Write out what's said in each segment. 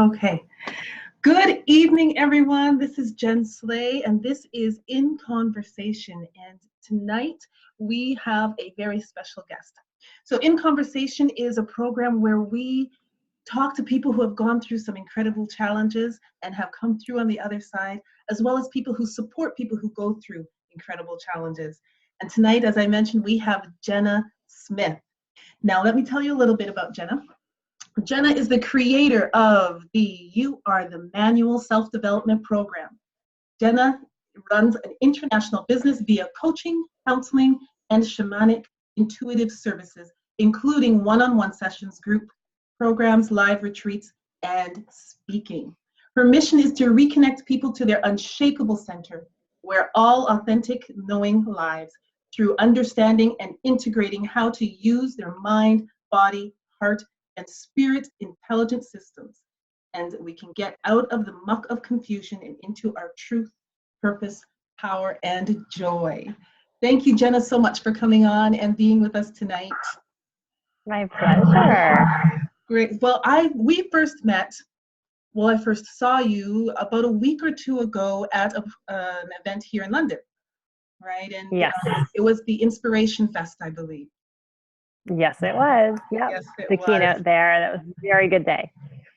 Okay. Good evening, everyone. This is Jen Slay, and this is In Conversation. And tonight we have a very special guest. So, In Conversation is a program where we talk to people who have gone through some incredible challenges and have come through on the other side, as well as people who support people who go through incredible challenges. And tonight, as I mentioned, we have Jenna Smith. Now, let me tell you a little bit about Jenna. Jenna is the creator of the You Are the Manual Self-Development Program. Jenna runs an international business via coaching, counseling, and shamanic intuitive services, including one-on-one sessions, group programs, live retreats, and speaking. Her mission is to reconnect people to their unshakable center, where all authentic knowing lives, through understanding and integrating how to use their mind, body, heart, and spirit intelligent systems, and we can get out of the muck of confusion and into our truth, purpose, power, and joy. Thank you, Jenna, so much for coming on and being with us tonight. My pleasure. Great. Well, we first met. Well, I first saw you about a week or two ago at an event here in London, right? And yes. It was the Inspiration Fest, I believe. Yes, it was. Yep. Yes, the keynote there. That was a very good day.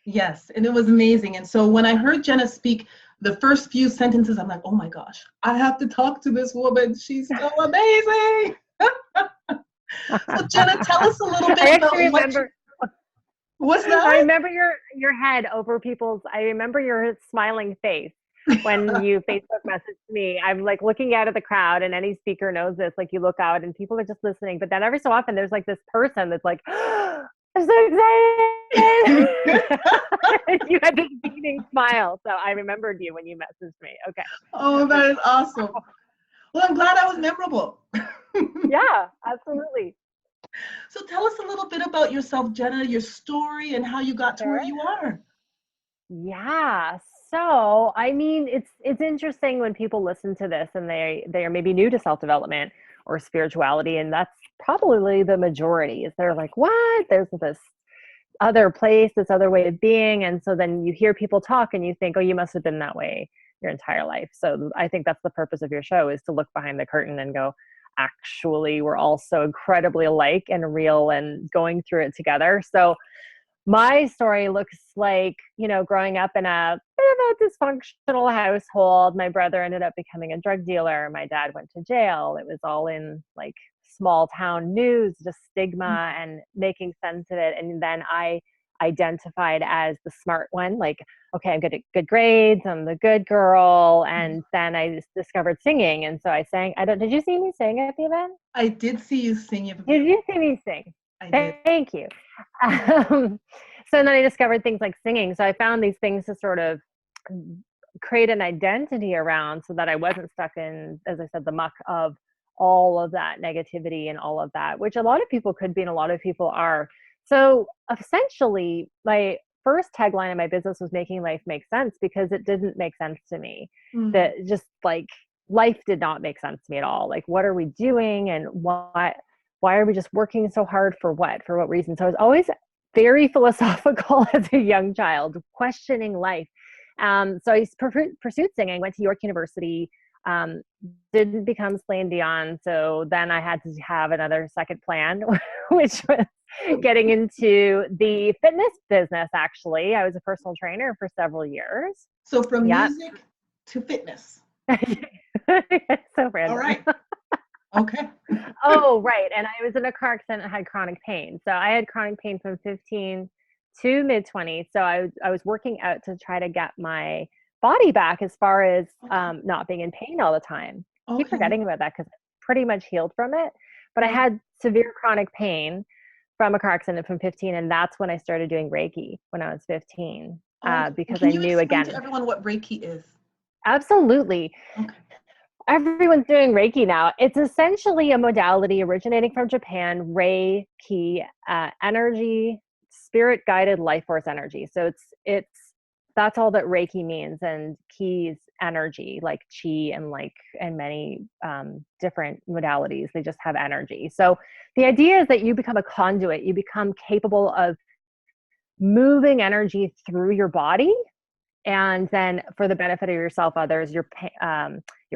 Yes, and it was amazing. And so when I heard Jenna speak, the first few sentences, I'm like, oh my gosh, I have to talk to this woman. She's so amazing. So Jenna, tell us a little bit about what's that? I remember your head over I remember your smiling face when you Facebook messaged me. I'm like looking out at the crowd, and any speaker knows this, like you look out and people are just listening. But then every so often there's like this person that's like, oh, I'm so excited. You had this beaming smile. So I remembered you when you messaged me. Okay. Oh, that is awesome. Well, I'm glad I was memorable. Yeah, absolutely. So tell us a little bit about yourself, Jenna, your story, and how you got to where you are. Yeah. So, I mean, it's interesting when people listen to this and they are maybe new to self-development or spirituality, and that's probably the majority. Is they're like, what? There's this other place, this other way of being, and so then you hear people talk and you think, oh, you must have been that way your entire life. So I think that's the purpose of your show, is to look behind the curtain and go, actually, we're all so incredibly alike and real and going through it together. So my story looks like, growing up in a bit of a dysfunctional household. My brother ended up becoming a drug dealer. My dad went to jail. It was all in like small town news, just stigma and making sense of it. And then I identified as the smart one, like, okay, I'm good at good grades, I'm the good girl. And then I just discovered singing. And so I sang. Did you see me sing at the event? I did see you sing. Did you see me sing? I did. Thank you. So then I discovered things like singing. So I found these things to sort of create an identity around, so that I wasn't stuck in, as I said, the muck of all of that negativity and all of that, which a lot of people could be and a lot of people are. So essentially, my first tagline in my business was making life make sense, because it didn't make sense to me. That just like life did not make sense to me at all. Like, what are we doing, and why are we just working so hard for what reason? So I was always very philosophical as a young child, questioning life. So I pursued singing, went to York University, didn't become Celine Dion. So then I had to have another second plan, which was getting into the fitness business. Actually, I was a personal trainer for several years. So from music to fitness. So random. All right. Okay. Oh, right. And I was in a car accident and had chronic pain. So I had chronic pain from 15 to mid-20s. So I was working out to try to get my body back, as far as not being in pain all the time. I keep forgetting about that, because I pretty much healed from it. But I had severe chronic pain from a car accident from 15. And that's when I started doing Reiki, when I was 15. Because I knew, again, to everyone what Reiki is? Absolutely. Okay. Everyone's doing Reiki now. It's essentially a modality originating from Japan, Reiki, energy, spirit guided life force energy. So that's all that Reiki means. And Ki's energy, like chi and many different modalities, they just have energy. So the idea is that you become a conduit, you become capable of moving energy through your body, and then for the benefit of yourself, others, your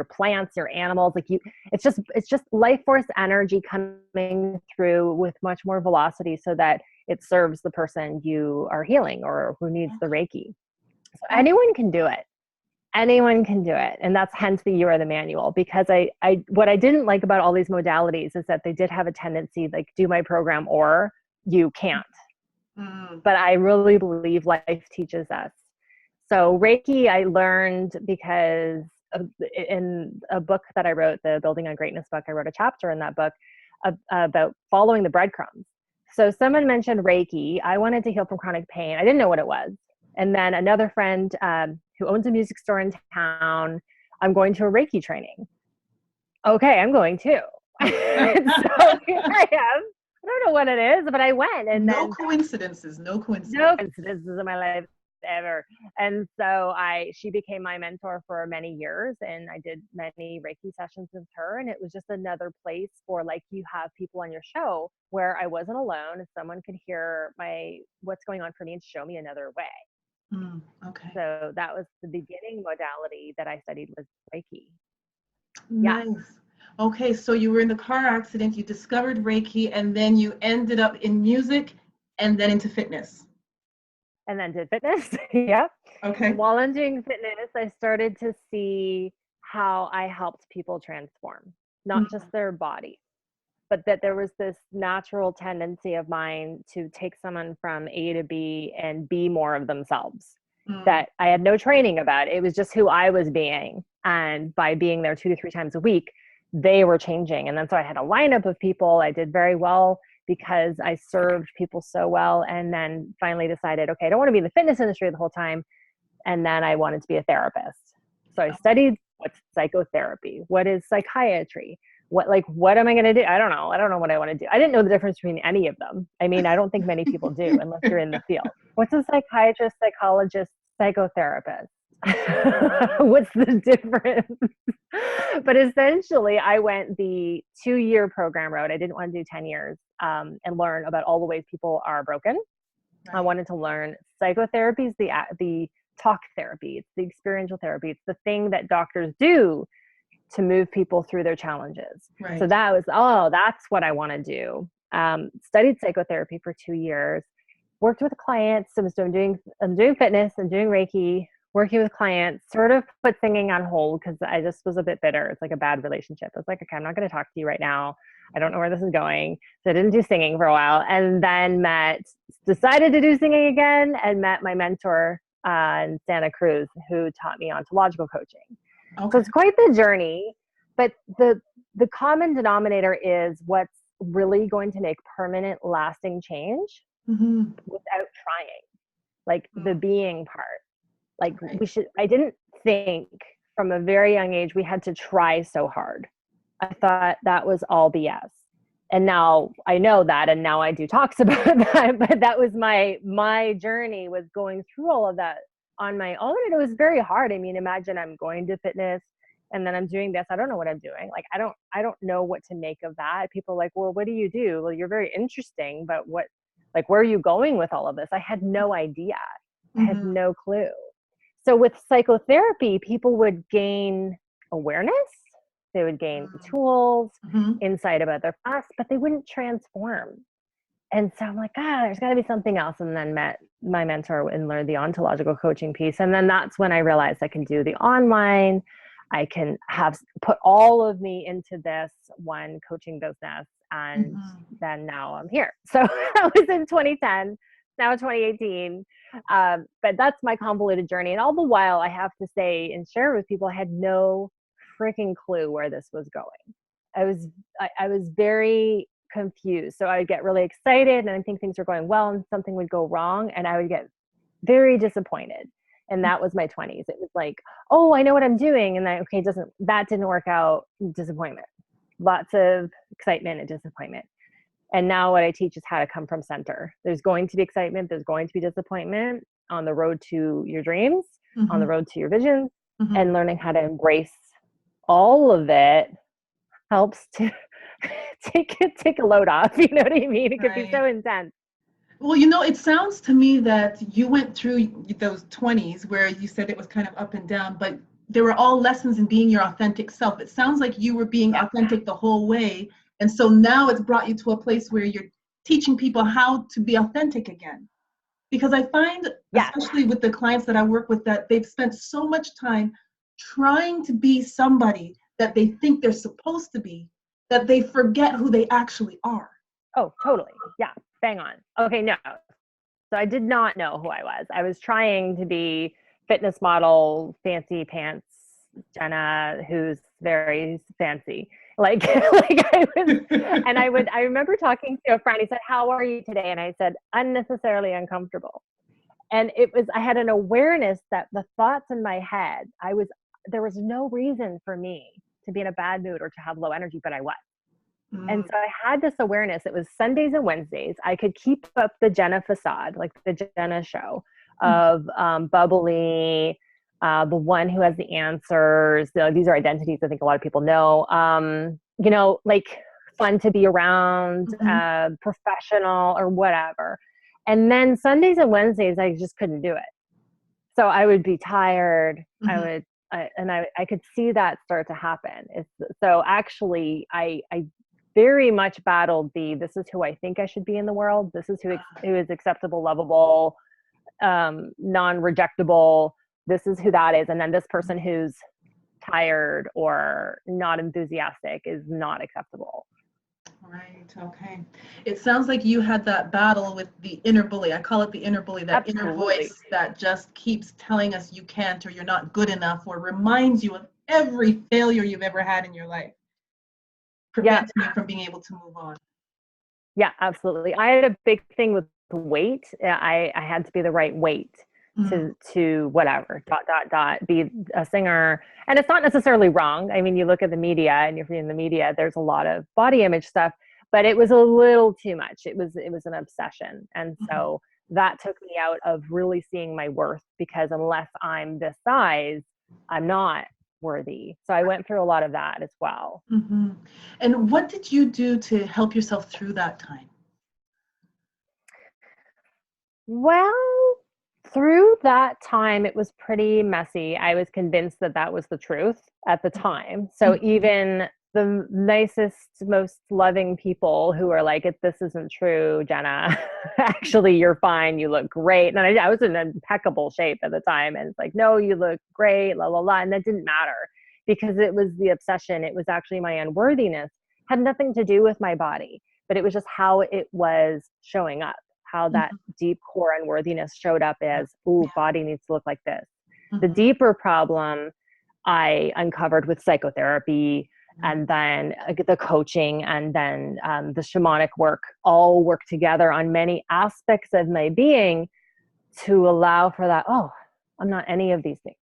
plants, your animals, like it's just life force energy coming through with much more velocity so that it serves the person you are healing or who needs the Reiki. So anyone can do it. Anyone can do it. And that's hence the You Are the Manual, because what I didn't like about all these modalities is that they did have a tendency, like, do my program or you can't. But I really believe life teaches us. So Reiki, I learned because in a book that I wrote, the Building on Greatness book, I wrote a chapter in that book about following the breadcrumbs. So someone mentioned Reiki. I wanted to heal from chronic pain. I didn't know what it was. And then another friend who owns a music store in town, I'm going to a Reiki training. Okay, I'm going too. So here I am. I don't know what it is, but I went. And no coincidences in my life ever. And so she became my mentor for many years, and I did many Reiki sessions with her. And it was just another place for, like, you have people on your show where I wasn't alone, and someone could hear what's going on for me and show me another way. Okay. So that was the beginning modality that I studied, was Reiki. Nice. Yeah. Okay, so you were in the car accident, you discovered Reiki, and then you ended up in music and then into fitness. And then did fitness. Yeah. Okay. While I'm doing fitness, I started to see how I helped people transform, not just their body, but that there was this natural tendency of mine to take someone from A to B and be more of themselves that I had no training about. It was just who I was being. And by being there 2 to 3 times a week, they were changing. And then so I had a lineup of people. I did very well because I served people so well. And then finally decided, okay, I don't want to be in the fitness industry the whole time. And then I wanted to be a therapist. So I studied what's psychotherapy, what is psychiatry, what am I going to do? I don't know what I want to do. I didn't know the difference between any of them. I mean, I don't think many people do unless you're in the field. What's a psychiatrist, psychologist, psychotherapist? What's the difference? But essentially, I went the 2-year program route. I didn't want to do 10 years and learn about all the ways people are broken. Right. I wanted to learn psychotherapy is the talk therapy. It's the experiential therapy. It's the thing that doctors do to move people through their challenges. Right. So that was, that's what I want to do. Studied psychotherapy for 2 years, worked with clients. I'm doing fitness and doing Reiki, working with clients, sort of put singing on hold because I just was a bit bitter. It's like a bad relationship. I was like, okay, I'm not going to talk to you right now. I don't know where this is going. So I didn't do singing for a while, and then decided to do singing again, and met my mentor in Santa Cruz, who taught me ontological coaching. Okay. So it's quite the journey, but the common denominator is what's really going to make permanent, lasting change without trying, like the being part. Like I didn't think from a very young age we had to try so hard. I thought that was all BS. And now I know that, and now I do talks about that, but that was my journey, was going through all of that on my own. And it was very hard. I mean, imagine I'm going to fitness and then I'm doing this. I don't know what I'm doing. Like, I don't know what to make of that. People are like, well, what do you do? Well, you're very interesting, but where are you going with all of this? I had no idea. I had no clue. So with psychotherapy, people would gain awareness. They would gain tools, insight about their past, but they wouldn't transform. And so I'm like, there's got to be something else. And then met my mentor and learned the ontological coaching piece. And then that's when I realized I can do the online. I can put all of me into this one coaching business. And then now I'm here. So that was in 2010, now 2018. But that's my convoluted journey. And all the while, I have to say and share with people, I had no freaking clue where this was going. I was very confused. So I would get really excited and I think things were going well and something would go wrong and I would get very disappointed. And that was my 20s. It was like, oh, I know what I'm doing. And then, okay, that didn't work out. Disappointment. Lots of excitement and disappointment. And now what I teach is how to come from center. There's going to be excitement. There's going to be disappointment on the road to your dreams, on the road to your vision, and learning how to embrace all of it helps to take a load off. You know what I mean? It could be so intense. Well, you know, it sounds to me that you went through those 20s where you said it was kind of up and down, but they were all lessons in being your authentic self. It sounds like you were being Yeah. authentic the whole way. And so now it's brought you to a place where you're teaching people how to be authentic again. Because I find, Yes. especially with the clients that I work with, that they've spent so much time trying to be somebody that they think they're supposed to be, that they forget who they actually are. Oh, totally. Yeah. Bang on. Okay. No. So I did not know who I was. I was trying to be fitness model, fancy pants, Jenna, who's very fancy. Like, like I remember talking to a friend. He said, "How are you today?" And I said, "Unnecessarily uncomfortable." And I had an awareness that the thoughts in my head, there was no reason for me to be in a bad mood or to have low energy, but I was. And Mm, so I had this awareness. It was Sundays and Wednesdays. I could keep up the Jenna facade, like the Jenna show mm, of bubbly, the one who has the answers. These are identities I think a lot of people know. Like fun to be around, mhm, professional or whatever. And then Sundays and Wednesdays, I just couldn't do it. So I would be tired. mhm. I could see that start to happen. So actually, I very much battled this is who I think I should be in the world. This is who is acceptable, lovable, non-rejectable. This is who that is. And then this person who's tired or not enthusiastic is not acceptable. Right. Okay. It sounds like you had that battle with the inner bully. I call it the inner bully, that inner Absolutely. voice that just keeps telling us you can't or you're not good enough or reminds you of every failure you've ever had in your life, Yeah. preventing you from being able to move on. Yeah, absolutely. I had a big thing with weight. I had to be the right weight Mm, to whatever be a singer. And it's not necessarily wrong. I mean, you look at the media and you're in the media, there's a lot of body image stuff, but it was a little too much. It was an obsession. And mhm. so that took me out of really seeing my worth, because unless I'm this size, I'm not worthy. So I went through a lot of that as well. Mhm. And what did you do to help yourself through that time? Well, through that time, it was pretty messy. I was convinced that that was the truth at the time. So Mhm, even the nicest, most loving people who are like, "This isn't true, Jenna. Actually, you're fine. You look great." And I was in impeccable shape at the time. And it's like, "No, you look great, la, la, la." And that didn't matter because it was the obsession. It was actually my unworthiness, had nothing to do with my body, but it was just how it was showing up, how that mhm. deep core unworthiness showed up Yeah. as, ooh, Yeah. body needs to look like this. The Mhm. deeper problem I uncovered with psychotherapy, Mhm. and then the coaching, and then the shamanic work all work together on many aspects of my being to allow for that. Oh, I'm not any of these things.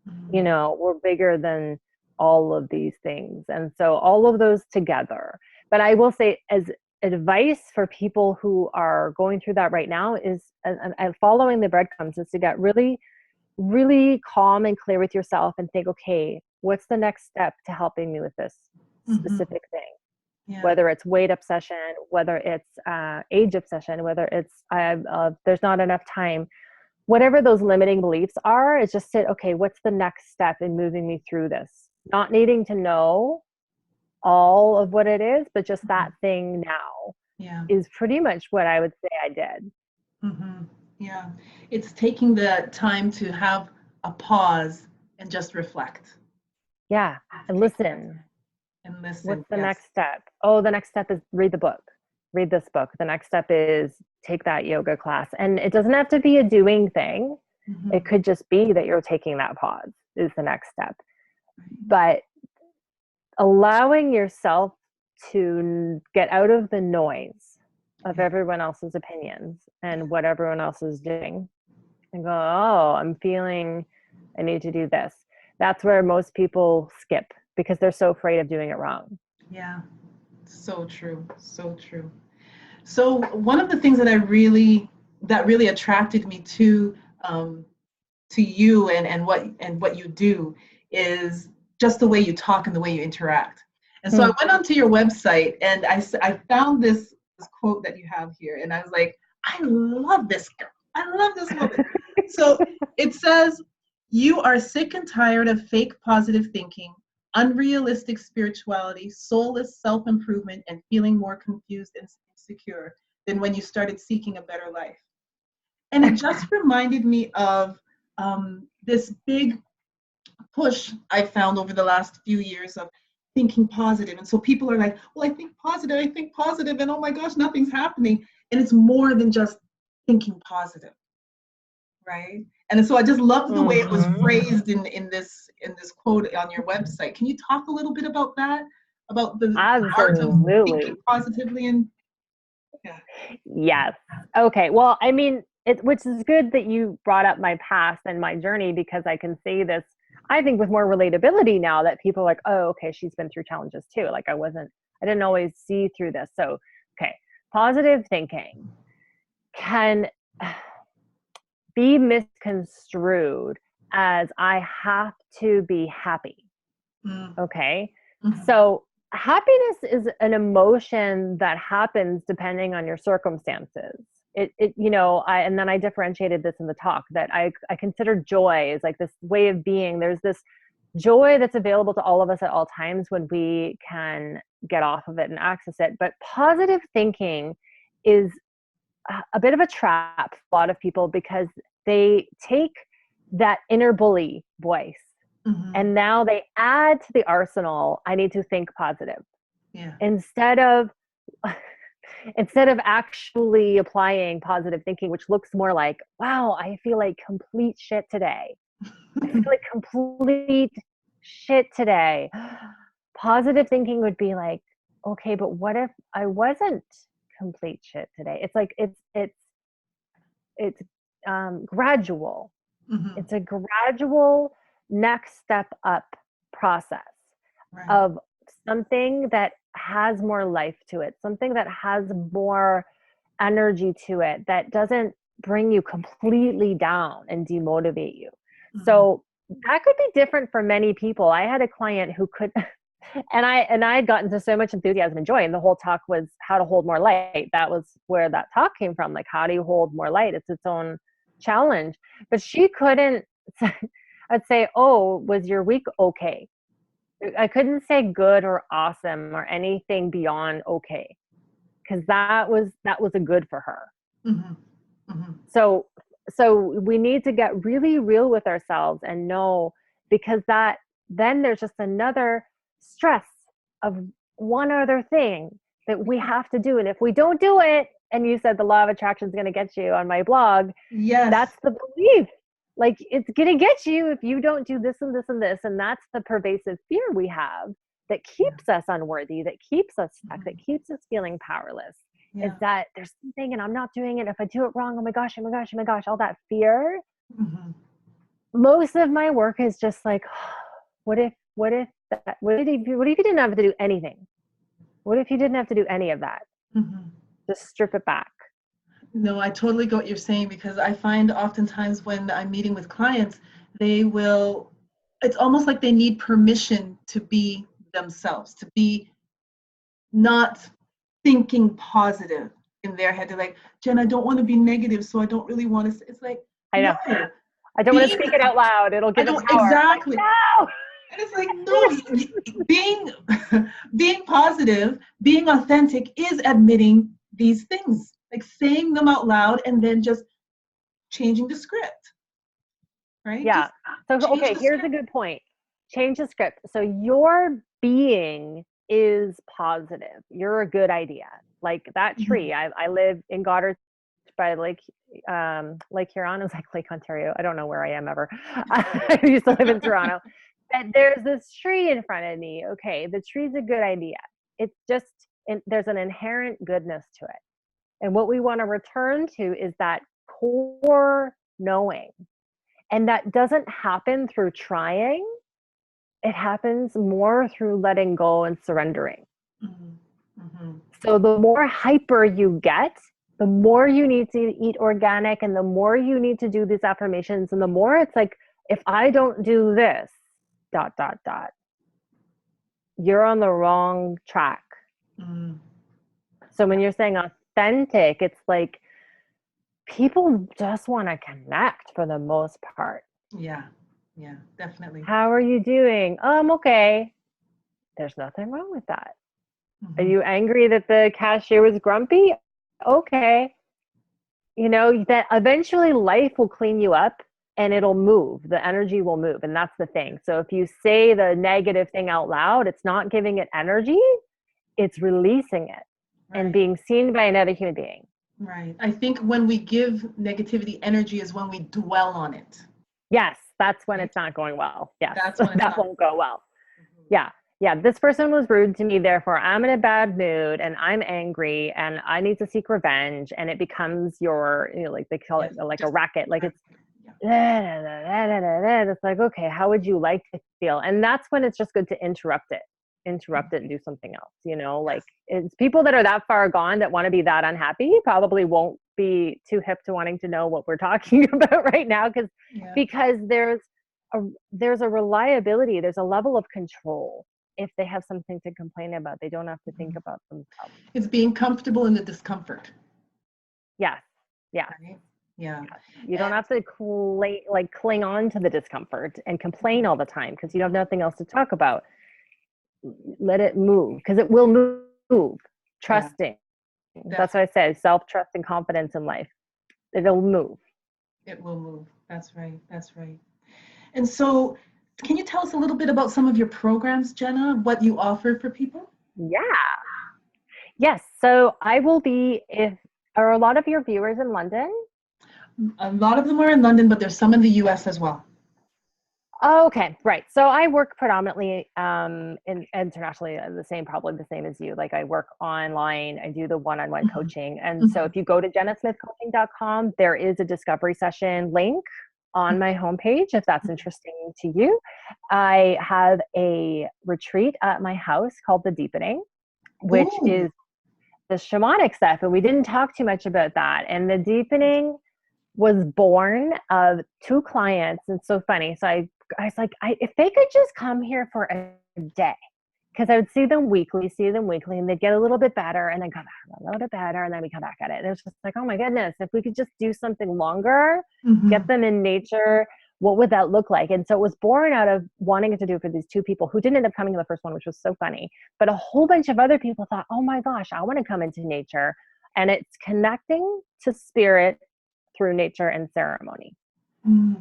Mhm. We're bigger than all of these things. And so all of those together. But I will say, as advice for people who are going through that right now, is and following the breadcrumbs, is to get really, really calm and clear with yourself and think, okay, what's the next step to helping me with this Mhm. specific thing? Yeah. Whether it's weight obsession, whether it's age obsession, whether it's there's not enough time, whatever those limiting beliefs are, is just say, okay, what's the next step in moving me through this? Not needing to know all of what it is, but just Mhm. that thing now Yeah. is pretty much what I would say I did. Mhm. Yeah. It's taking the time to have a pause and just reflect. Yeah. It's And taking that listen, time and listen. what's the Yes. next step? Oh, the next step is read the book. Read this book. The next step is take that yoga class. And it doesn't have to be a doing thing. It Mhm. could just be that you're taking that pause is the next step. Right. But allowing yourself to get out of the noise of Yeah. everyone else's opinions and what everyone else is doing, and go, oh, I'm feeling I need to do this. That's where most people skip because they're so afraid of doing it wrong. Yeah. So true. So true. So one of the things that really attracted me um, to you and what you do is just the way you talk and the way you interact. And so I Hmm. went onto your website and I found this quote that you have here, and I was like, I love this girl. I love this woman. So it says, you are sick and tired of fake positive thinking, unrealistic spirituality, soulless self-improvement, and feeling more confused and insecure than when you started seeking a better life. And it just reminded me of this big push I found over the last few years of thinking positive. And so people are like, well, I think positive, and oh my gosh, nothing's happening. And it's more than just thinking positive, right? And so I just love the way it was phrased in this quote on your website. Can you talk a little bit about that? About the art of thinking Absolutely. positively and yeah. Yes. Okay. Well, I mean, which is good that you brought up my past and my journey, because I can say this, I think, with more relatability now, that people are like, oh, okay, she's been through challenges too. Like I didn't always see through this. So, okay, positive thinking can be misconstrued as I have to be happy. Mm. Okay. Mhm. So happiness is an emotion that happens depending on your circumstances. And then I differentiated this in the talk, that I consider joy is like this way of being. There's this joy that's available to all of us at all times when we can get off of it and access it. But positive thinking is a bit of a trap for a lot of people, because they take that inner bully voice Mhm. and now they add to the arsenal, I need to think positive, Yeah. instead of actually applying positive thinking, which looks more like, wow, I feel like complete shit today. I feel like complete shit today. Positive thinking would be like, okay, but what if I wasn't complete shit today? It's like it's gradual. Mhm. It's a gradual next step up process Right. of something that has more life to it, something that has more energy to it, that doesn't bring you completely down and demotivate you. Mhm. So that could be different for many people. I had a client who could and I had gotten to so much enthusiasm and joy, and the whole talk was how to hold more light. That was where that talk came from. Like, how do you hold more light? It's its own challenge. But she couldn't I'd say, oh, was your week okay? I couldn't say good or awesome or anything beyond okay, because that was a good for her. Mhm. Mhm. So so we need to get really real with ourselves and know, because that then there's just another stress of one other thing that we have to do. And if we don't do it, and you said the law of attraction is going to get you on my blog, Yes. that's the belief. Like, it's going to get you if you don't do this and this and this. And that's the pervasive fear we have that Yeah. keeps us unworthy, that keeps us stuck, that Mhm. keeps us feeling powerless. Is Yeah. that there's something and I'm not doing it. If I do it wrong, oh my gosh, oh my gosh, oh my gosh, all that fear. Mhm. Most of my work is just like, what if you didn't have to do anything? What if you didn't have to do any of that? Mhm. Just strip it back. No, I totally get what you're saying, because I find oftentimes when I'm meeting with clients, they will, it's almost like they need permission to be themselves, to be not thinking positive in their head. They're like, Jen, I don't want to be negative, so I don't really want to. It's like, I no, know. I don't want to being, speak it out loud. It'll I give it don't power. I'm like, exactly. no. And it's like, no, being being positive, being authentic is admitting these things, like saying them out loud and then just changing the script, right? Yeah. Just So, change okay, the here's a script. good point. Change the script. So, your being is positive. You're a good idea. Like that Mhm. tree. I live in Goddard by Lake Huron is like Lake Ontario. I don't know where I am ever. I used to live in Toronto. And there's this tree in front of me. Okay, the tree's a good idea. It's just there's an inherent goodness to it. And what we want to return to is that core knowing. And that doesn't happen through trying. It happens more through letting go and surrendering. Mhm. Mhm. So the more hyper you get, the more you need to eat organic and the more you need to do these affirmations. And the more it's like, if I don't do this, dot, dot, dot, you're on the wrong track. Mhm. So when you're saying authentic, it's like people just want to connect for the most part. Yeah. Yeah, definitely. How are you doing? I'm okay. There's nothing wrong with that. Are Hmm. you angry that the cashier was grumpy? Okay. That eventually life will clean you up and it'll move. The energy will move. And that's the thing. So if you say the negative thing out loud, it's not giving it energy, it's releasing it and Right. being seen by another human being. Right. I think when we give negativity energy is when we dwell on it. Yes, that's when Right? it's not going well. Yes, That's when it's that not. won't go well. Mhm. Yeah. Yeah. This person was rude to me. Therefore, I'm in a bad mood and I'm angry and I need to seek revenge. And it becomes like they call it Yes. like a Just racket. Like right. it's, Yeah. it's like, okay, how would you like to feel? And that's when it's just good to interrupt it and do something else. Yes. Like it's people that are that far gone that want to be that unhappy probably won't be too hip to wanting to know what we're talking about right now. Yeah. Because there's a reliability, there's a level of control. If they have something to complain about, they don't have to think Mhm. about themselves. It's being comfortable in the discomfort. Yes. Yes. Right. Yeah. Yes. You don't And have to cling on to the discomfort and complain all the time because you have nothing else to talk about. Let it move because it will move. yeah, Trusting. That's what definitely I said. Self-trust and confidence in life. It'll move. it will move. That's right. That's right. And so, can you tell us a little bit about some of your programs, Jenna? What you offer for people? Yeah. Yes. So I will be if are a lot of your viewers in London? A lot of them are in London, but there's some in the US as well. Oh, okay, right. So I work predominantly internationally, probably the same as you. Like I work online, I do the one-on-one Mhm. coaching. And so Mhm. if you go to jennasmithcoaching.com, there is a discovery session link on my homepage if that's interesting to you. I have a retreat at my house called The Deepening, which Ooh. is the shamanic stuff. And we didn't talk too much about that. And The Deepening was born of two clients. It's so funny. So I was like, if they could just come here for a day, because I would see them weekly, and they'd get a little bit better, and then come back a little bit better, and then we come back at it. And it was just like, oh my goodness, if we could just do something longer, get Mhm. them in nature, what would that look like? And so it was born out of wanting to do it for these two people who didn't end up coming to the first one, which was so funny. But a whole bunch of other people thought, oh my gosh, I want to come into nature. And it's connecting to spirit through nature and ceremony. Mm.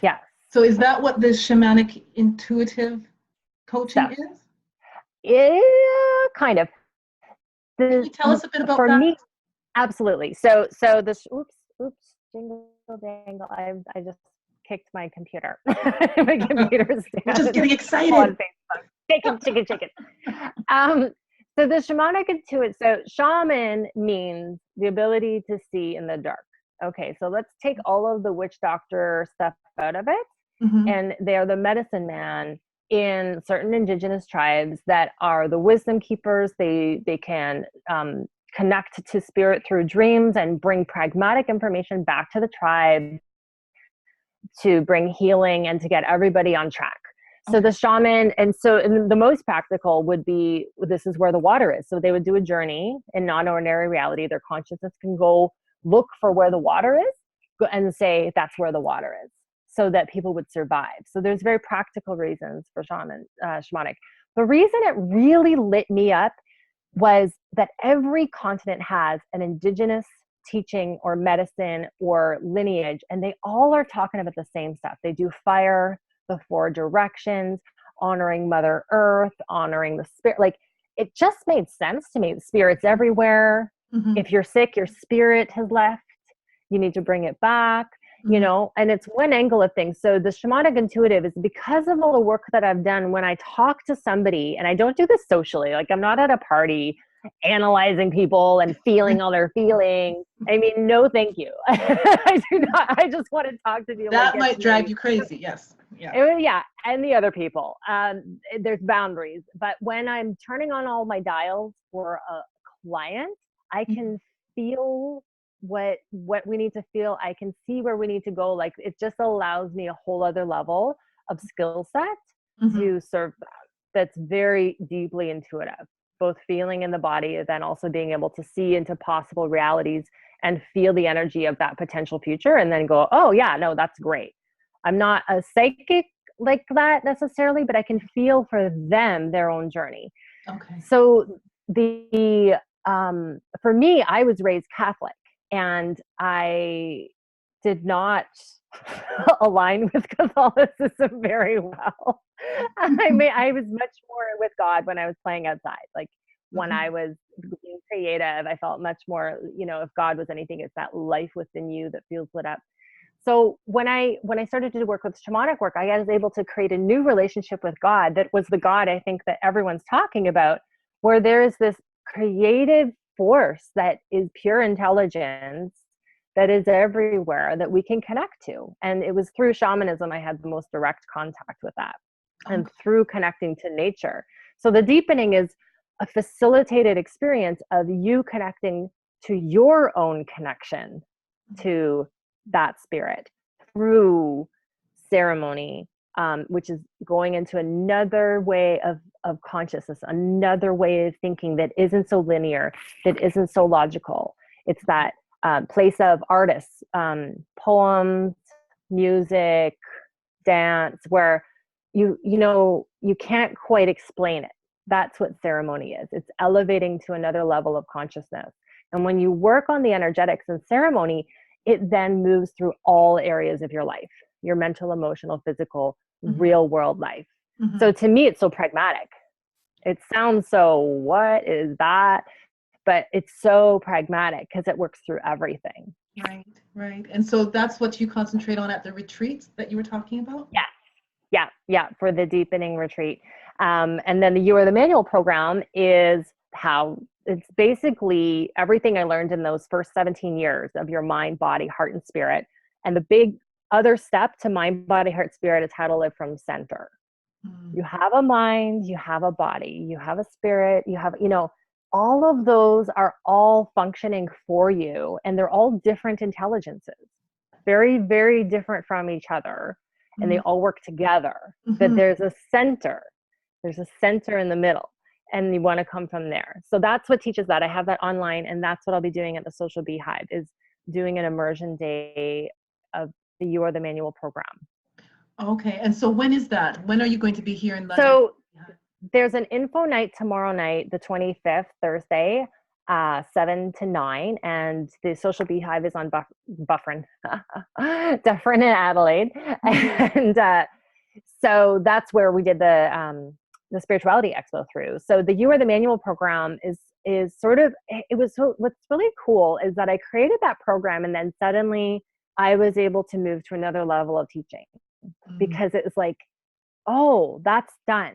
Yes. So, is that what this shamanic intuitive coaching Stuff. is? Yeah, kind of. Can The you tell us a bit about For that? me, absolutely. So this jingle dangle. I just kicked my computer. My computer's We're just down getting on excited. Facebook. Shake it. Um, so the shamanic intuit. So shaman means the ability to see in the dark. Okay, so let's take all of the witch doctor stuff out of it. Mhm. And they are the medicine man in certain indigenous tribes that are the wisdom keepers. They can connect to spirit through dreams and bring pragmatic information back to the tribe to bring healing and to get everybody on track. So Okay. the shaman, and the most practical would be, this is where the water is. So they would do a journey in non-ordinary reality. Their consciousness can go look for where the water is and say that's where the water is, so that people would survive. So there's very practical reasons for shamanic. The reason it really lit me up was that every continent has an indigenous teaching or medicine or lineage, and they all are talking about the same stuff. They do fire, the four directions, honoring Mother Earth, honoring the spirit. Like, it just made sense to me. The spirit's everywhere. Mhm. If you're sick, your spirit has left. You need to bring it back, Mhm. and it's one angle of things. So the shamanic intuitive is because of all the work that I've done. When I talk to somebody, and I don't do this socially, like I'm not at a party analyzing people and feeling all their feelings. I mean, no, thank you. I do not. I just want to talk to people and That get might to know drive you. you crazy. Yes. Yeah. Yeah, and the other people. There's boundaries. But when I'm turning on all my dials for a client, I Mhm. can feel what we need to feel. I can see where we need to go. Like, it just allows me a whole other level of skill set Mhm. to serve them. That's very deeply intuitive, both feeling in the body and then also being able to see into possible realities and feel the energy of that potential future and then go, oh yeah, no, that's great. I'm not a psychic like that necessarily, but I can feel for them their own journey. Okay. So the for me, I was raised Catholic, and I did not align with Catholicism very well. I was much more with God when I was playing outside. Like when I was being creative, I felt much more, if God was anything, it's that life within you that feels lit up. So when I started to work with shamanic work, I was able to create a new relationship with God that was the God I think that everyone's talking about, where there is this creative force that is pure intelligence that is everywhere that we can connect to. And it was through shamanism I had the most direct contact with that, and Okay. through connecting to nature. So the deepening is a facilitated experience of you connecting to your own connection to that spirit through ceremony, which is going into another way of consciousness, another way of thinking that isn't so linear, that isn't so logical. It's that place of artists, poems, music, dance, where you can't quite explain it. That's what ceremony is. It's elevating to another level of consciousness. And when you work on the energetics in ceremony, it then moves through all areas of your life, your mental, emotional, physical, real world life. So to me, it's so pragmatic. It sounds so, what is that? But it's so pragmatic because it works through everything. Right, right. And so that's what you concentrate on at the retreats that you were talking about? Yeah, for the deepening retreat. And then the You Are the Manual program is how it's basically everything I learned in those first 17 years of your mind, body, heart, and spirit. And the big other step to mind, body, heart, spirit is how to live from center. You have a mind, you have a body, you have a spirit, you have, all of those are all functioning for you, and they're all different intelligences, very, very different from each other, and they all work together. But there's a center in the middle, and you want to come from there. So that's what teaches that. I have that online, and that's what I'll be doing at the Social Beehive, is doing an immersion day of the You Are the Manual program. Okay. And so when is that? When are you going to be here in London? So there's an info night tomorrow night, the 25th, Thursday, 7 to 9. And the Social Beehive is on Dufferin in Adelaide. And so that's where we did the Spirituality Expo through. So the You Are the Manual program is sort of, what's really cool is that I created that program, and then suddenly I was able to move to another level of teaching, because it was like, oh, that's done.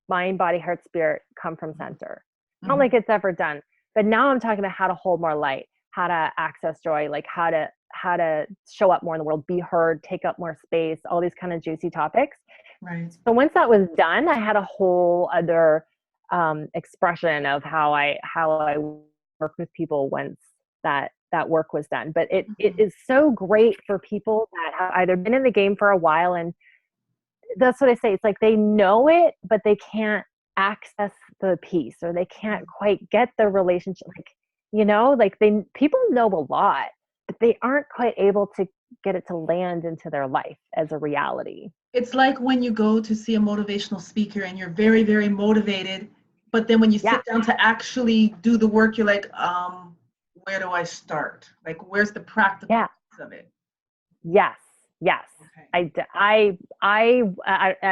Mind, body, heart, spirit, come from center. Not like it's ever done. But now I'm talking about how to hold more light, how to access joy, like how to show up more in the world, be heard, take up more space, all these kind of juicy topics. Right. So once that was done, I had a whole other expression of how I work with people once that work was done. But it is so great for people that have either been in the game for a while, and that's what I say. It's like they know it, but they can't access the piece, or they can't quite get the relationship. People know a lot, but they aren't quite able to get it to land into their life as a reality. It's like when you go to see a motivational speaker and you're very, very motivated, but then when you sit down to actually do the work, you're like, where do I start? Like, where's the practical piece of it? Yes. Okay. I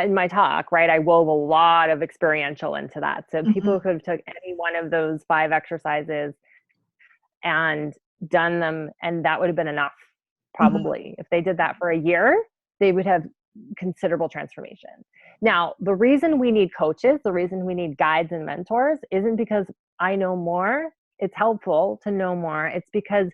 in my talk, right, I wove a lot of experiential into that. So people could have took any one of those 5 exercises and done them, and that would have been enough. Probably if they did that for a year, they would have considerable transformation. Now, the reason we need coaches, the reason we need guides and mentors, isn't because I know more. It's helpful to know more. It's because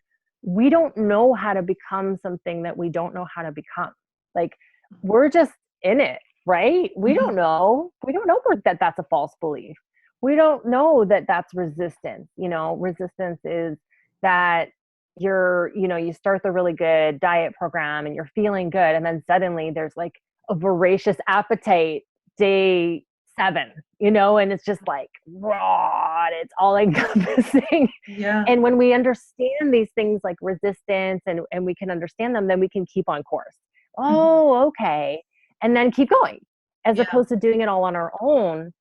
we don't know how to become something that we don't know how to become. Like, we're just in it, right? We don't know that that's a false belief. We don't know that that's resistance. Resistance is that you start the really good diet program and you're feeling good, and then suddenly there's like a voracious appetite day 7, you know, and it's just like broad, it's all encompassing. Yeah. And when we understand these things like resistance and we can understand them, then we can keep on course. Mhm. Oh, okay. And then keep going. As Yeah. opposed to doing it all on our own,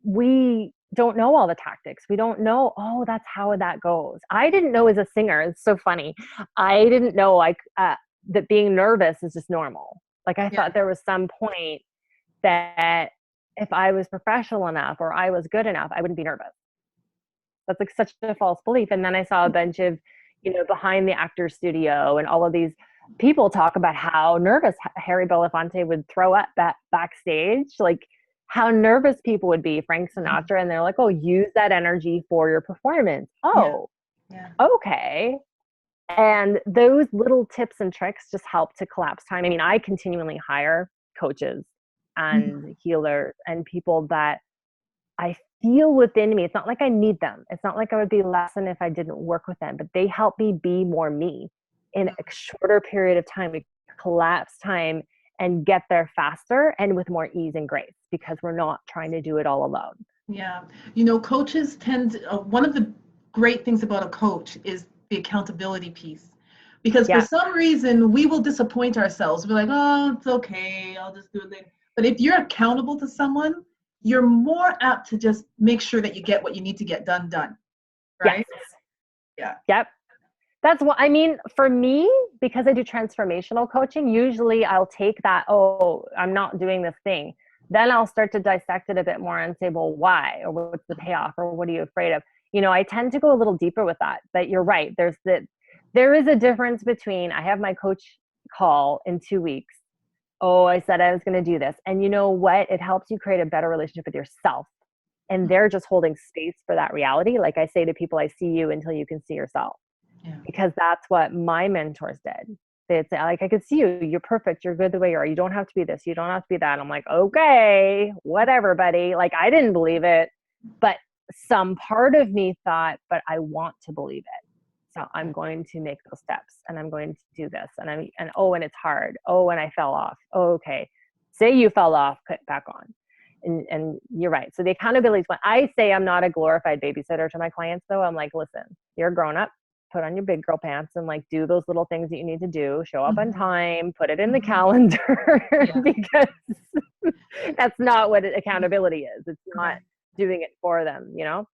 we don't know all the tactics. We don't know, oh, that's how that goes. I didn't know as a singer, it's so funny. I didn't know that being nervous is just normal. Like I Yeah. thought there was some point that if I was professional enough or I was good enough, I wouldn't be nervous. That's like such a false belief. And then I saw a bunch of, behind the actor's studio and all of these people talk about how nervous Harry Belafonte would throw up backstage, like how nervous people would be, Frank Mhm. Sinatra. And they're like, oh, use that energy for your performance. Yeah. Oh, Yeah. okay. And those little tips and tricks just help to collapse time. I mean, I continually hire coaches Mhm. and healers and people that I feel within me. It's not like I need them. It's not like I would be less than if I didn't work with them, but they help me be more me in a shorter period of time. We collapse time and get there faster and with more ease and grace because we're not trying to do it all alone. Yeah. Coaches one of the great things about a coach is the accountability piece. Because for Yeah. some reason, we will disappoint ourselves. We're like, oh, it's okay. I'll just do it later. But if you're accountable to someone, you're more apt to just make sure that you get what you need to get done. Yes. Right? Yeah. Yep. That's what I mean for me, because I do transformational coaching. Usually I'll take that, oh, I'm not doing this thing. Then I'll start to dissect it a bit more and say, well, why? Or what's the payoff? Or what are you afraid of? I tend to go a little deeper with that. But you're right. There is a difference between I have my coach call in 2 weeks. Oh, I said I was going to do this. And you know what? It helps you create a better relationship with yourself. And they're just holding space for that reality. Like I say to people, I see you until you can see yourself, Yeah. because that's what my mentors did. They'd say, like, I could see you. You're perfect. You're good the way you are. You don't have to be this. You don't have to be that. I'm like, okay, whatever, buddy. Like, I didn't believe it, but some part of me thought, but I want to believe it. So I'm going to make those steps and I'm going to do this. And it's hard. Oh, and I fell off. Oh, okay. Say you fell off, put back on. And you're right. So the accountability is when I say I'm not a glorified babysitter to my clients, though, I'm like, listen, you're a grown up, put on your big girl pants and like do those little things that you need to do, show up on Mhm. time, put it in the Mhm. calendar Yeah. because that's not what accountability is. It's not Correct. doing it for them, you know?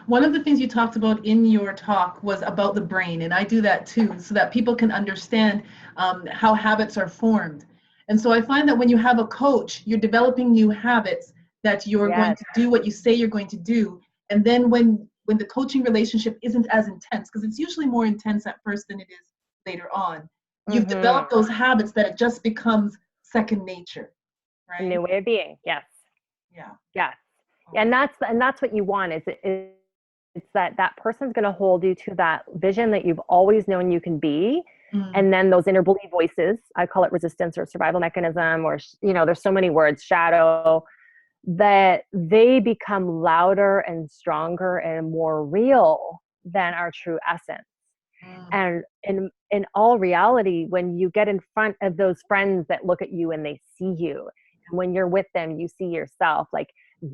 One of the things you talked about in your talk was about the brain, and I do that too, so that people can understand how habits are formed. And so I find that when you have a coach, you're developing new habits that you're going Yes. to do what you say you're going to do. And then when the coaching relationship isn't as intense, because it's usually more intense at first than it is later on, you've Mm-hmm. developed those habits that it just becomes second nature, A right? new way of being. Yes. Yeah. Yes. Okay. And that's what you want it's that person's going to hold you to that vision that you've always known you can be. Mm. And then those inner belief voices, I call it resistance or survival mechanism, or there's so many words, shadow, that they become louder and stronger and more real than our true essence. Mm. And in all reality, when you get in front of those friends that look at you and they see you, and when you're with them, you see yourself, like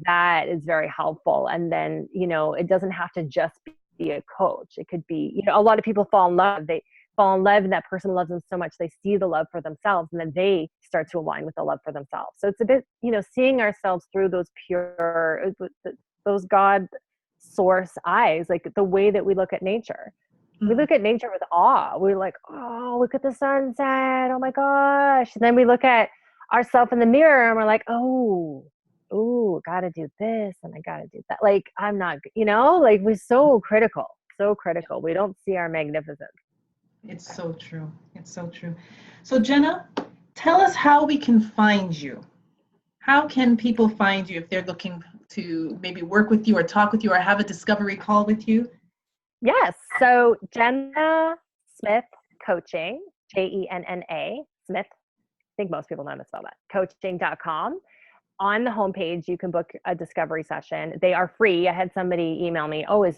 that is very helpful. And then, it doesn't have to just be a coach. It could be, a lot of people fall in love. They fall in love and that person loves them so much. They see the love for themselves and then they start to align with the love for themselves. So it's a bit, seeing ourselves through those pure, those God source eyes, like the way that we look at nature. We Mm. look at nature with awe. We're like, oh, look at the sunset. Oh my gosh. And then we look at ourselves in the mirror and we're like, oh, gotta do this and I gotta do that. Like, I'm not, like we're so critical, so critical. We don't see our magnificence. It's so true. It's so true. So, Jenna, tell us how we can find you. How can people find you if they're looking to maybe work with you or talk with you or have a discovery call with you? Yes. So Jenna Smith Coaching, Jenna Smith. I think most people know how to spell that. Coaching.com. On the homepage, you can book a discovery session. They are free. I had somebody email me, oh, is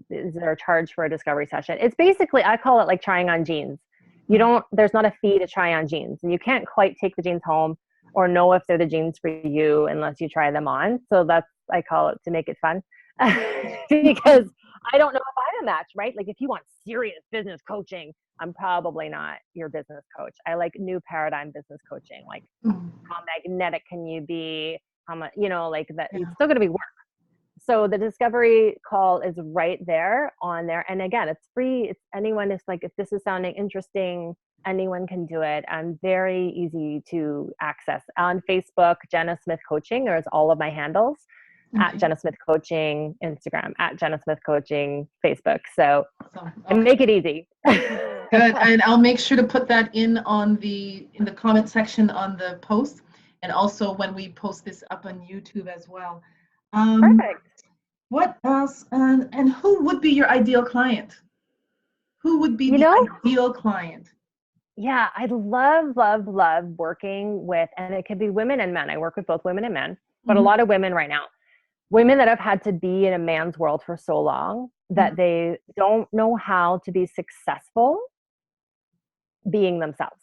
there a charge for a discovery session? It's basically, I call it like trying on jeans. There's not a fee to try on jeans and you can't quite take the jeans home or know if they're the jeans for you unless you try them on. So that's, I call it, to make it fun. Because I don't know if I'm a match, right? Like if you want serious business coaching, I'm probably not your business coach. I like new paradigm business coaching. Like how magnetic can you be? How much, like that, Yeah. it's still going to be work. So the discovery call is right there on there. And again, it's free. It's anyone. It's like, if this is sounding interesting, anyone can do it. And very easy to access on Facebook, Jenna Smith Coaching. There's all of my handles at Jenna Smith Coaching, Instagram at Jenna Smith Coaching, Facebook. So and make it easy. Good. And I'll make sure to put that in the comment section on the post, and also when we post this up on YouTube as well. Perfect. What else? And who would be your ideal client? Who would be the ideal client? Yeah, I love working with, and it could be women and men. I work with both women and men, but a lot of women right now. Women that have had to be in a man's world for so long that they don't know how to be successful being themselves.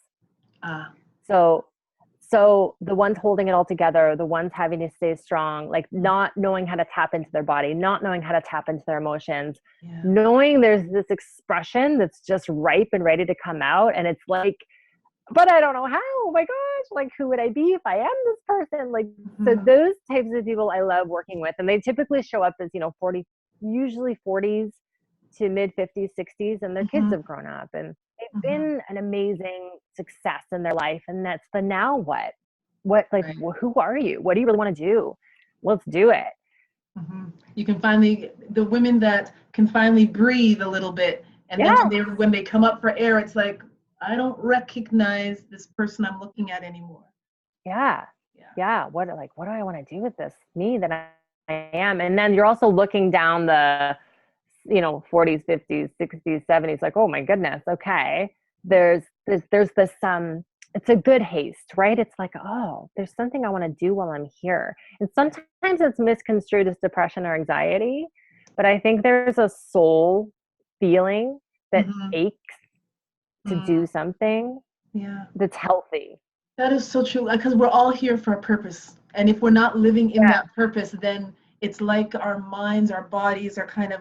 So the ones holding it all together, the ones having to stay strong, like not knowing how to tap into their body, not knowing how to tap into their emotions, knowing there's this expression that's just ripe and ready to come out. And it's like, but I don't know how. Oh my gosh, like who would I be if I am this person? Like, so those types of people I love working with. And they typically show up as, 40, usually 40s to mid 50s, 60s, and their kids have grown up and they've been an amazing success in their life. And that's the now what? Who are you? What do you really want to do? Let's do it. You can finally, the women that can finally breathe a little bit. And then when they come up for air, it's like, I don't recognize this person I'm looking at anymore. Yeah. What do I want to do with this me that I am? And then you're also looking down the, 40s, 50s, 60s, 70s, like, oh my goodness. Okay. There's this, it's a good haste, right? It's like, oh, there's something I want to do while I'm here. And sometimes it's misconstrued as depression or anxiety, but I think there's a soul feeling that aches to do something that's healthy. That is so true, because we're all here for a purpose. And if we're not living in that purpose, then it's like our minds, our bodies are kind of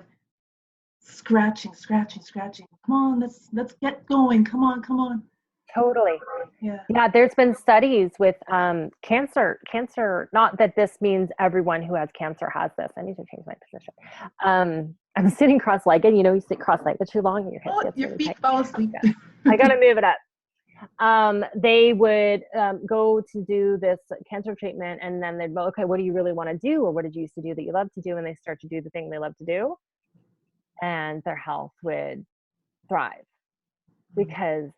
scratching. Come on, let's get going. Come on. Totally. Yeah, there's been studies with cancer, not that this means everyone who has cancer has this. I need to change my position. I'm sitting cross-legged. You sit cross-legged too long and your head gets your really feet tight. fall asleep. I got to move it up. They would go to do this cancer treatment, and then they'd go, okay, what do you really want to do? Or what did you used to do that you love to do? And they start to do the thing they love to do. And their health would thrive because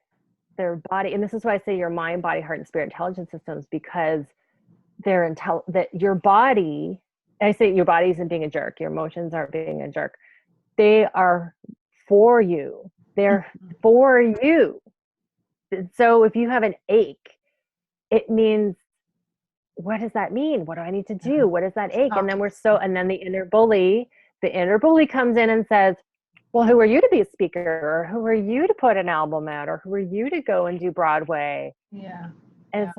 their body, and this is why I say your mind, body, heart, and spirit intelligence systems, because that your body, I say your body isn't being a jerk, your emotions aren't being a jerk. They are for you. They're for you. So if you have an ache, it means, what does that mean? What do I need to do? What is that ache? And then and then the inner bully comes in and says, well, who are you to be a speaker? Or who are you to put an album out? Or who are you to go and do Broadway? And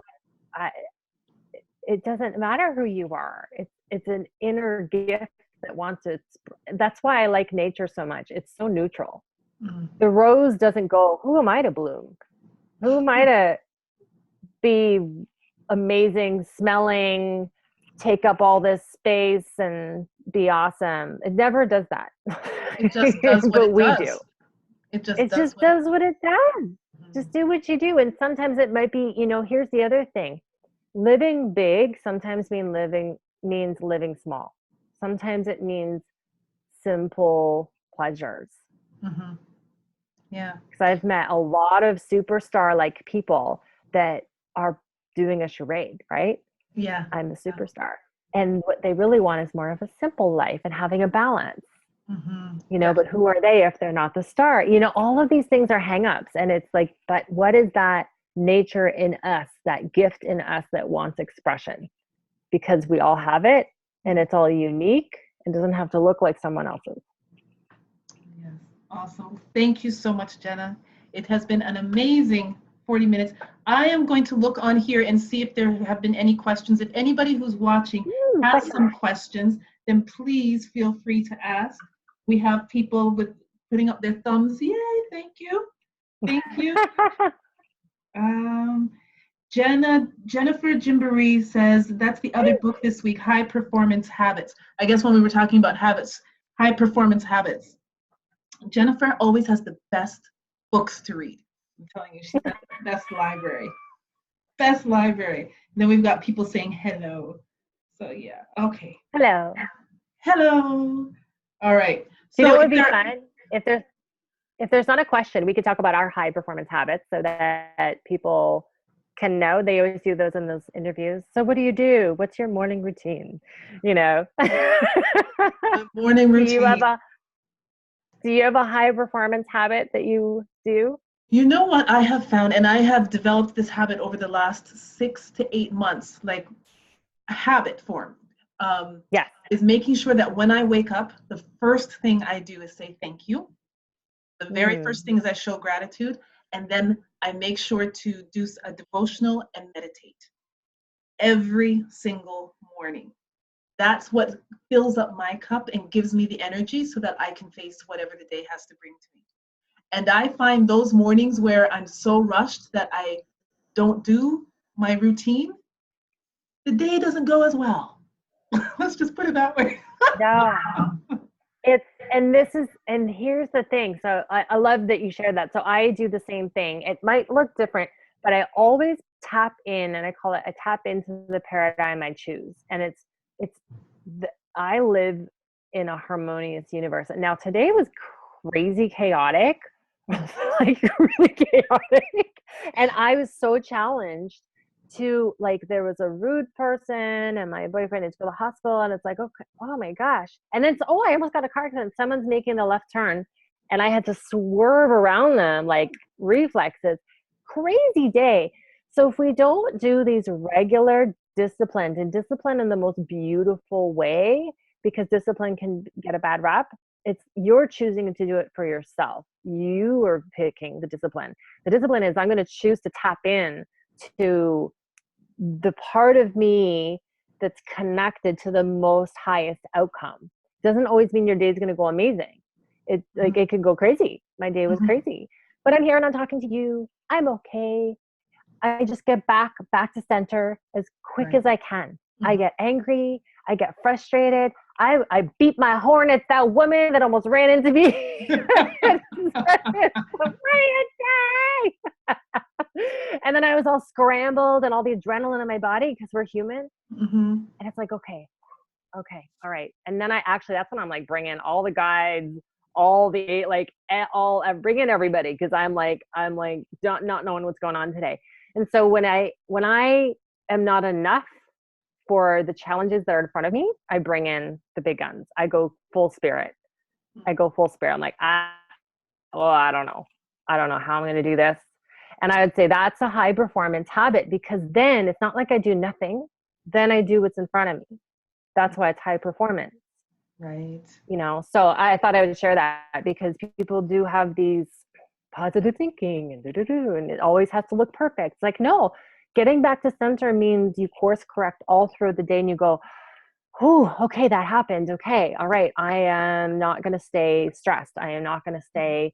it doesn't matter who you are. It's an inner gift that wants to. That's why I like nature so much. It's so neutral. The rose doesn't go, who am I to bloom? Who am I to be amazing smelling, take up all this space and be awesome? It never does that. It just does what it does. Do. It just does what it does. Just do what you do. And sometimes it might be, here's the other thing. Living big sometimes means living small. Sometimes it means simple pleasures. Because I've met a lot of superstar-like people that are doing a charade, right? I'm the superstar. And what they really want is more of a simple life and having a balance. But who are they if they're not the star? All of these things are hangups. And it's like, but what is that nature in us, that gift in us that wants expression? Because we all have it and it's all unique. It doesn't have to look like someone else's. Yes. Awesome. Thank you so much, Jenna. It has been an amazing 40 minutes. I am going to look on here and see if there have been any questions. If anybody who's watching has some questions, then please feel free to ask. We have people with putting up their thumbs. Yay, thank you. Thank you. Jennifer Jimboree says that's the other book this week, High Performance Habits. I guess when we were talking about habits, high performance habits. Jennifer always has the best books to read. I'm telling you, she's got the best library. Best library. And then we've got people saying hello. So yeah, okay. Hello. Hello. All right. So you know what would be fun? If there's not a question, we could talk about our high performance habits so that people can know. They always do those in those interviews. So what do you do? What's your morning routine? You know. Morning routine. Do you have a high performance habit that you do? You know what I have found, and I have developed this habit over the last 6 to 8 months, like a habit form. Yes. Is making sure that when I wake up, the first thing I do is say thank you. The very first thing is I show gratitude, and then I make sure to do a devotional and meditate every single morning. That's what fills up my cup and gives me the energy so that I can face whatever the day has to bring to me. And I find those mornings where I'm so rushed that I don't do my routine, the day doesn't go as well. Let's just put it that way. Yeah. And here's the thing. So I love that you shared that. So I do the same thing. It might look different, but I always tap in, and I call it, I tap into the paradigm I choose. And I live in a harmonious universe. Now today was crazy chaotic, like really chaotic. And I was so challenged to, like, there was a rude person and my boyfriend is to the hospital, and it's like, okay, oh my gosh. And then I almost got a car accident. Someone's making a left turn and I had to swerve around them, like reflexes. Crazy day. So if we don't do these regular disciplines, and discipline in the most beautiful way, because discipline can get a bad rap, it's you're choosing to do it for yourself. You are picking the discipline. The discipline is, I'm going to choose to tap in to the part of me that's connected to the most highest outcome. Doesn't always mean your day is going to go amazing. It like it could go crazy. My day was crazy, but I'm here and I'm talking to you. I'm okay. I just get back to center as quick as I can. I get angry. I get frustrated. I beat my horn at that woman that almost ran into me. And then I was all scrambled and all the adrenaline in my body, because we're human. And it's like, okay, all right. And then that's when I'm like bringing all the guides, bring in everybody, because I'm like not knowing what's going on today. And so when I am not enough for the challenges that are in front of me, I bring in the big guns. I go full spirit. I'm like, I don't know how I'm going to do this. And I would say that's a high performance habit, because then it's not like I do nothing. Then I do what's in front of me. That's why it's high performance. Right. You know, so I thought I would share that, because people do have these positive thinking and it always has to look perfect. It's like, no, getting back to center means you course correct all through the day and you go, oh, okay, that happened. Okay. All right. I am not going to stay stressed. I am not going to stay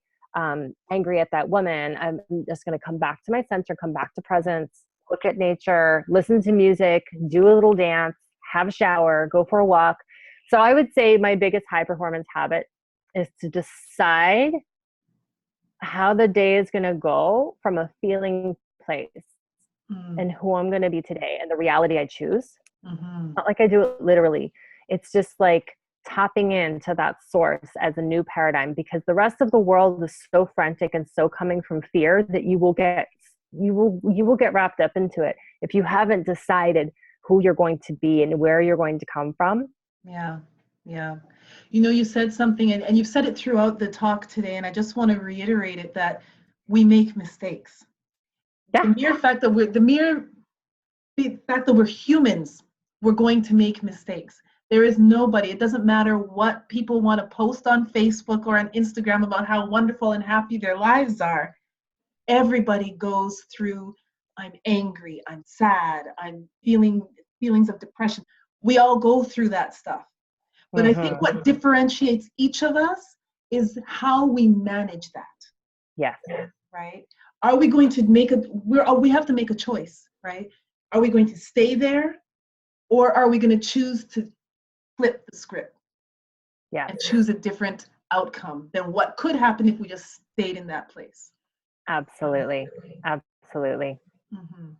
angry at that woman. I'm just going to come back to my center, come back to presence, look at nature, listen to music, do a little dance, have a shower, go for a walk. So I would say my biggest high performance habit is to decide how the day is going to go from a feeling place and who I'm going to be today and the reality I choose. Not like I do it literally. It's just like tapping into that source as a new paradigm, because the rest of the world is so frantic and so coming from fear that you will get wrapped up into it if you haven't decided who you're going to be and where you're going to come from. Yeah. You know, you said something, and you've said it throughout the talk today, and I just want to reiterate it, that we make mistakes. Yeah. The mere fact that we're humans, we're going to make mistakes. There is nobody, it doesn't matter what people want to post on Facebook or on Instagram about how wonderful and happy their lives are. Everybody goes through, I'm angry, I'm sad, I'm feeling feelings of depression. We all go through that stuff. But I think Mm-hmm. what differentiates each of us is how we manage that, Yes. right? Are we going to we have to make a choice, right? Are we going to stay there, or are we going to choose to flip the script Yes. and choose a different outcome than what could happen if we just stayed in that place? Absolutely. Absolutely. Mhm.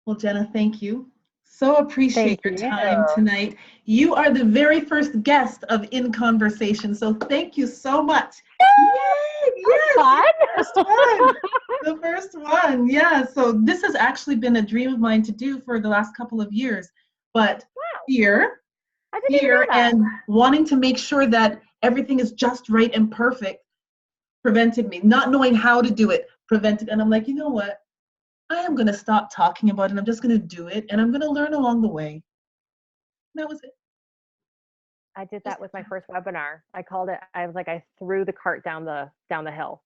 Well, Jenna, thank you. So appreciate Thank your you. time tonight. You are the very first guest of In Conversation, so thank you so much. Yay! Yes, Fun. first one. The first one. Yeah. So this has actually been a dream of mine to do for the last couple of years, but Wow. fear, I didn't even know fear, that. and wanting to make sure that everything is just right and perfect prevented me. Not knowing how to do it prevented. And I'm like, you know what? I am going to stop talking about it. I'm just going to do it, and I'm going to learn along the way. That was it. I did Just that with my first webinar. I called it, I was like, I threw the cart down the hill.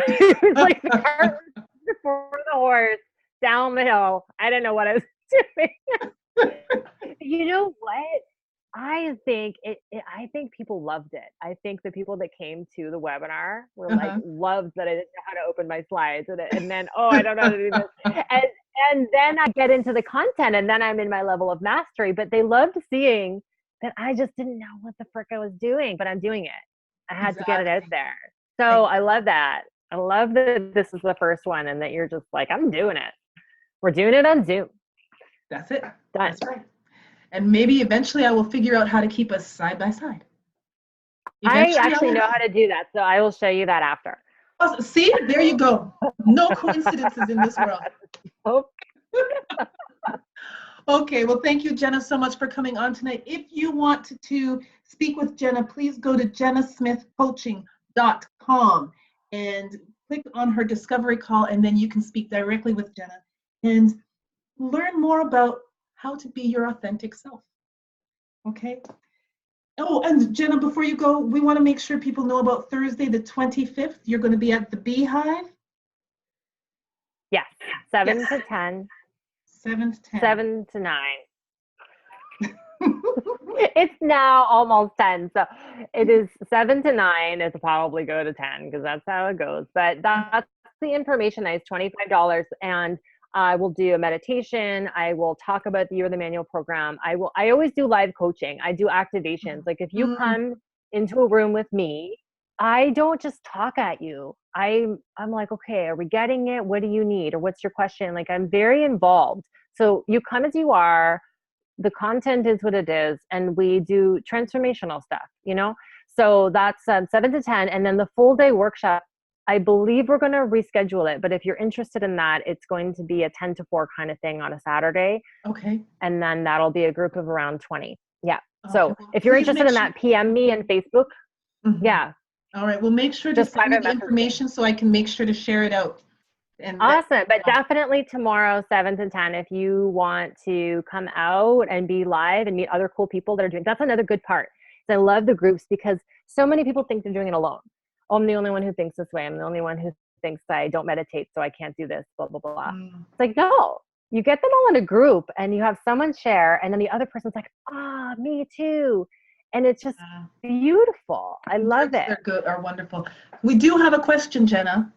It was like the cart before the horse down the hill. I didn't know what I was doing. You know what? I think people loved it. I think the people that came to the webinar were like uh-huh. loved that I didn't know how to open my slides, and then I don't know how to do this, and then I get into the content, and then I'm in my level of mastery. But they loved seeing that I just didn't know what the frick I was doing, but I'm doing it. I had to get it out Exactly. there. So I love that. I love that this is the first one, and that you're just like, I'm doing it. We're doing it on Zoom. That's it. Done. That's right. And maybe eventually I will figure out how to keep us side by side. I Eventually I actually will. know how to do that, so I will show you that after. Oh, see, there you go. No coincidences in this world. Oh, Okay, well, thank you, Jenna, so much for coming on tonight. If you want to speak with Jenna, please go to jennasmithcoaching.com and click on her discovery call, and then you can speak directly with Jenna and learn more about how to be your authentic self. Okay? Oh, and Jenna, before you go, we want to make sure people know about Thursday, the 25th. You're going to be at the Beehive? yes, Yes, 7 to 10, 7 to 10. 7 to 9. It's now almost 10, so it is 7 to 9. It'll probably go to 10 because that's how it goes. But that's the information. It's $25, and I will do a meditation. I will talk about the Year of the Manual program. I always do live coaching. I do activations. Like if you Mm, come into a room with me, I don't just talk at you. I'm like, okay, are we getting it? What do you need? Or what's your question? Like I'm very involved. So you come as you are, the content is what it is, and we do transformational stuff. So that's 7 to 10, and then the full day workshop, I believe we're going to reschedule it, but if you're interested in that, it's going to be a 10 to 4 kind of thing on a Saturday, okay. and then that'll be a group of around 20. Yeah. Okay. So Well, if you're please interested make in sure. that, PM me on Facebook. Mhm. Yeah, All right. Well, make sure to just send me private the message me. information so I can make sure to share it out. And that. Awesome. But definitely tomorrow, 7 to 10, if you want to come out and be live and meet other cool people that are doing, that's another good part. I love the groups because so many people think they're doing it alone. Oh, I'm the only one who thinks this way. I'm the only one who thinks I don't meditate, so I can't do this, blah, blah, blah. Mm, It's like, no, you get them all in a group and you have someone share, and then the other person's like, me too. And it's just uh, beautiful. I love groups it. are good, are wonderful. We do have a question, Jenna.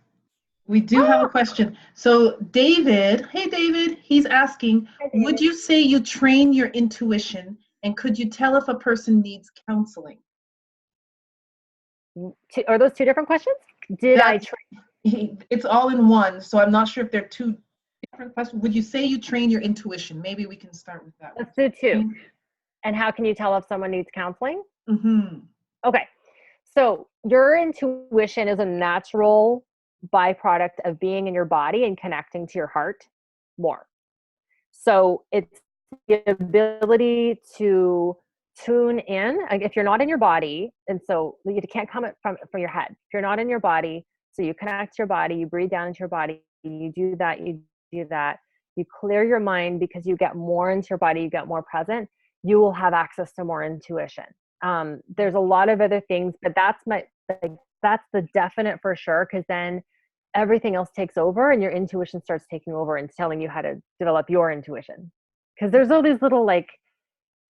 We do have a question. So David, hey David, he's asking, Hi, would David. you say you train your intuition, and could you tell if a person needs counseling? Are those two different questions? Did I That's it's all in one, so I'm not sure if they're two different questions. Would you say you train your intuition? Maybe we can start with that. Let's do two. And how can you tell if someone needs counseling? Mm-hmm. Okay. So your intuition is a natural byproduct of being in your body and connecting to your heart more. So it's the ability to tune in. Like if you're not in your body, and so you can't come from your head. If you're not in your body, so you connect to your body, you breathe down into your body, you do that, you clear your mind because you get more into your body, you get more present, you will have access to more intuition. There's a lot of other things, but that's the definite for sure, because then everything else takes over and your intuition starts taking over and telling you how to develop your intuition. Because there's all these little like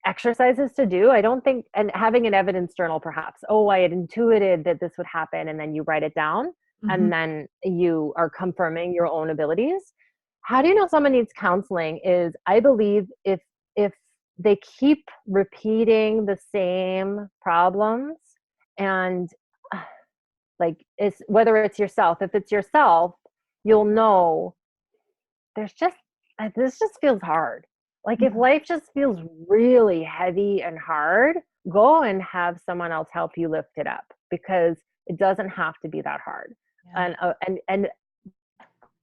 exercises to do. I don't think, and having an evidence journal perhaps, oh, I had intuited that this would happen, and then you write it down, and then you are confirming your own abilities. How do you know someone needs counseling is, I believe, if they keep repeating the same problems, and like, it's whether it's yourself, if it's yourself, you'll know there's just, this just feels hard. Like, if life just feels really heavy and hard, go and have someone else help you lift it up, because it doesn't have to be that hard. Yeah. And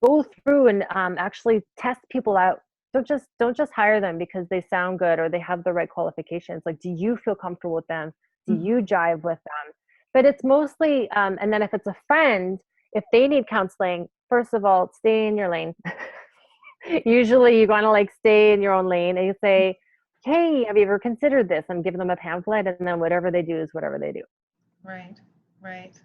go through and actually test people out. Don't just hire them because they sound good or they have the right qualifications. Like, do you feel comfortable with them? Do you jive with them? But it's mostly, and then if it's a friend, if they need counseling, first of all, stay in your lane. Usually you want to like stay in your own lane, and you say, hey, have you ever considered this? And give them a pamphlet, and then whatever they do is whatever they do. Right, right.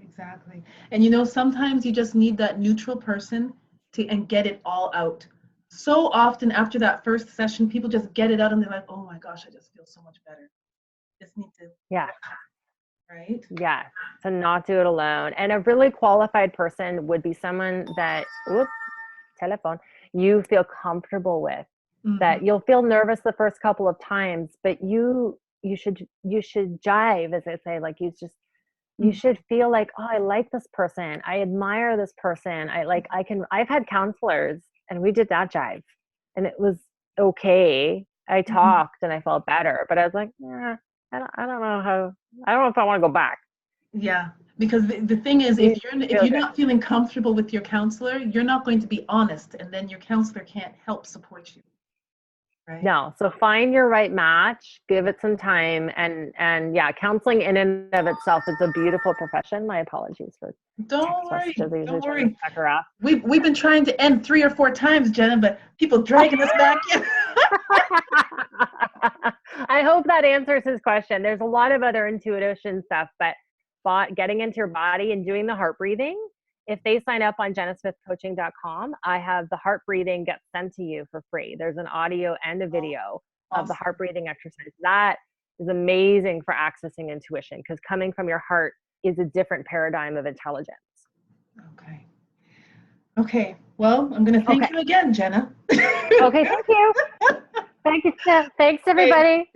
Exactly. And sometimes you just need that neutral person and get it all out. So often after that first session, people just get it out and they're like, oh my gosh, I just feel so much better. Just need to. Yeah. Right? Yeah. To not do it alone. And a really qualified person would be someone that, telephone, you feel comfortable with. That you'll feel nervous the first couple of times, but you should jive, as I say, like you should feel like, oh, I like this person. I admire this person. I've had counselors and we did that jive and it was okay. I talked and I felt better, but I was like, I don't know if I want to go back. Yeah, because the thing is, if you're not feeling comfortable with your counselor, you're not going to be honest, and then your counselor can't help support you. Right? No, so find your right match, give it some time, and yeah, counseling in and of itself is a beautiful profession. My apologies for don't worry. We've been trying to end 3 or 4 times, Jenna, but people dragging us back in. I hope that answers his question. There's a lot of other intuition stuff, but getting into your body and doing the heart breathing. If they sign up on jennasmithcoaching.com, I have the heart breathing get sent to you for free. There's an audio and a video of the heart breathing exercise. That is amazing for accessing intuition, because coming from your heart is a different paradigm of intelligence. Okay. Well, I'm going to thank you again, Jenna. Okay, thank you. Thank you, Steph. Thanks, everybody.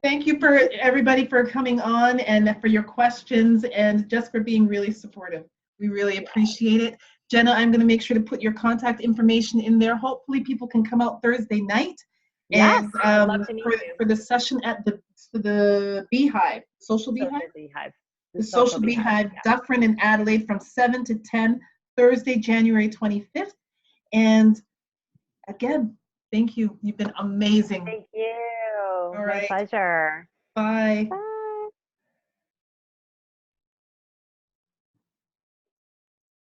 Thank you for everybody for coming on and for your questions and just for being really supportive. We really appreciate it. Jenna, I'm going to make sure to put your contact information in there. Hopefully people can come out Thursday night. Yes, and I'd love to meet you. For the session at the Beehive, Social Beehive? The Social Beehive, Dufferin and Adelaide, from 7 to 10, Thursday, January 25th. And again, thank you. You've been amazing. Thank you. All right. My pleasure. Bye.